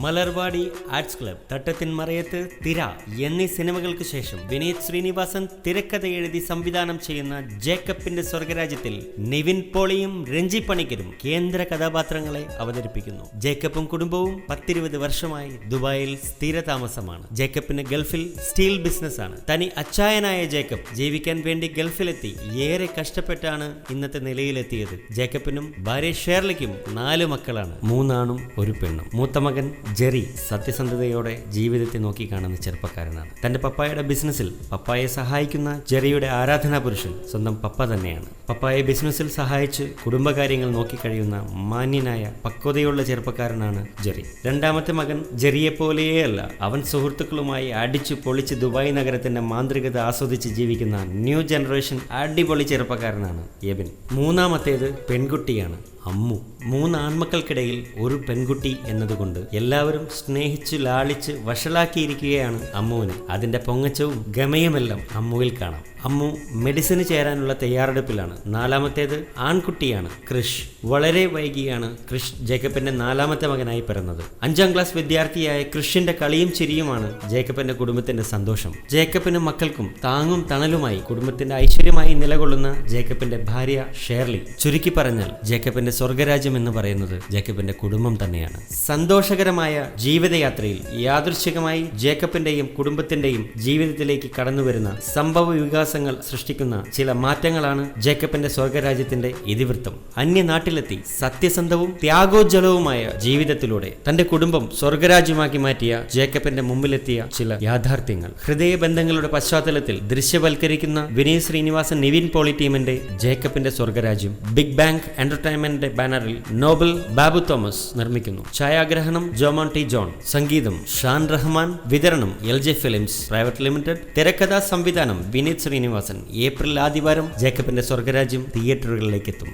Malarvadi arts club, Thattathin Marayathu, തിര എന്നീ സിനിമകൾക്ക് ശേഷം വിനീത് ശ്രീനിവാസൻ തിരക്കഥ എഴുതി സംവിധാനം ചെയ്യുന്ന ജേക്കബിന്റെ സ്വർഗരാജ്യത്തിൽ നിവിൻ പോളിയും രഞ്ജി പണിക്കരും കേന്ദ്ര കഥാപാത്രങ്ങളെ അവതരിപ്പിക്കുന്നു. ജേക്കബും കുടുംബവും 10-20 വർഷമായി ദുബായിൽ സ്ഥിരതാമസമാണ്. ജേക്കബിന് ഗൾഫിൽ സ്റ്റീൽ ബിസിനസ് ആണ്. തനി അച്ചായനായ ജേക്കബ് ജീവിക്കാൻ വേണ്ടി ഗൾഫിലെത്തി ഏറെ കഷ്ടപ്പെട്ടാണ് ഇന്നത്തെ നിലയിലെത്തിയത്. ജേക്കബിനും ഭാര്യ ഷേർലിക്കും 4 മക്കളാണ്, 3 ആണും 1 പെണ്ണും. മൂത്ത മകൻ ജെറി സത്യസന്ധതയോടെ ജീവിതത്തെ നോക്കി കാണുന്ന ചെറുപ്പക്കാരനാണ്. തന്റെ പപ്പായുടെ ബിസിനസ്സിൽ പപ്പായെ സഹായിക്കുന്ന ജെറിയുടെ ആരാധനാ പുരുഷൻ സ്വന്തം പപ്പ തന്നെയാണ്. പപ്പായെ ബിസിനസ്സിൽ സഹായിച്ച് കുടുംബകാര്യങ്ങൾ നോക്കിക്കഴിയുന്ന മാന്യനായ പക്വതയുള്ള ചെറുപ്പക്കാരനാണ് ജെറി. രണ്ടാമത്തെ മകൻ ജെറിയെ പോലെയേ അല്ല. അവൻ സുഹൃത്തുക്കളുമായി അടിച്ചു പൊളിച്ച് ദുബായ് നഗരത്തിന്റെ മാന്ത്രികത ആസ്വദിച്ച് ജീവിക്കുന്ന ന്യൂ ജനറേഷൻ അടിപൊളി ചെറുപ്പക്കാരനാണ് എബിൻ. മൂന്നാമത്തേത് പെൺകുട്ടിയാണ്, അമ്മു. 3 ആൺമക്കൾക്കിടയിൽ 1 പെൺകുട്ടി എന്നതുകൊണ്ട് എല്ലാവരും സ്നേഹിച്ച് ലാളിച്ച് വഷളാക്കിയിരിക്കുകയാണ് അമ്മുവിന്. അതിന്റെ പൊങ്ങച്ചവും ഗമയുമെല്ലാം അമ്മുവിൽ കാണാം. അമ്മു മെഡിസിന് ചേരാനുള്ള തയ്യാറെടുപ്പിലാണ്. 4മത്തേത് ആൺകുട്ടിയാണ്, ക്രിഷ്. വളരെ വൈകിയാണ് ക്രിഷ് ജേക്കബിന്റെ 4മത്തെ മകനായി പിറന്നത്. 5ാം ക്ലാസ് വിദ്യാർത്ഥിയായ ക്രിഷിന്റെ കളിയും ചിരിയുമാണ് ജേക്കബിന്റെ കുടുംബത്തിന്റെ സന്തോഷം. ജേക്കബിനും മക്കൾക്കും താങ്ങും തണലുമായി കുടുംബത്തിന്റെ ഐശ്വര്യമായി നിലകൊള്ളുന്ന ജേക്കബിന്റെ ഭാര്യ ഷേർലി. ചുരുക്കി പറഞ്ഞാൽ ജേക്കബിന്റെ സ്വർഗരാജ്യം എന്ന് പറയുന്നത് ജേക്കബിന്റെ കുടുംബം തന്നെയാണ്. സന്തോഷകരമായ ജീവിതയാത്രയിൽ യാദൃശ്ചികമായി ജേക്കബിന്റെയും കുടുംബത്തിന്റെയും ജീവിതത്തിലേക്ക് കടന്നുവരുന്ന സംഭവ വികാസങ്ങൾ സൃഷ്ടിക്കുന്ന ചില മാറ്റങ്ങളാണ് ജേക്കബിന്റെ സ്വർഗരാജ്യത്തിന്റെ ഇതിവൃത്തം. അന്യനാട്ടിലെത്തി സത്യസന്ധവും ത്യാഗോജ്വലവുമായ ജീവിതത്തിലൂടെ തന്റെ കുടുംബം സ്വർഗരാജ്യമാക്കി മാറ്റിയ ജേക്കബിന്റെ മുമ്പിലെത്തിയ ചില യാഥാർത്ഥ്യങ്ങൾ. ഹൃദയബന്ധങ്ങളുടെ പശ്ചാത്തലത്തിൽ ദൃശ്യവൽക്കരിക്കുന്ന വിനീത് ശ്രീനിവാസൻ നിവിൻ പോളി ടീമിന്റെ ജേക്കബിന്റെ സ്വർഗരാജ്യം ബിഗ് ബാങ് എന്റർടൈൻമെന്റ് ബാനറിൽ നോബൽ ബാബു തോമസ് നിർമ്മിക്കുന്നു. ഛായാഗ്രഹണം ജോമോൻ ടി ജോൺ, സംഗീതം ഷാൻ റഹ്മാൻ, വിതരണം LJ ഫിലിംസ് പ്രൈവറ്റ് ലിമിറ്റഡ്, തിരക്കഥാ സംവിധാനം വിനീത് ശ്രീനിവാസൻ. ഏപ്രിൽ ആദ്യവാരം ജേക്കബിന്റെ സ്വർഗരാജ്യം തിയേറ്ററുകളിലേക്ക് എത്തും.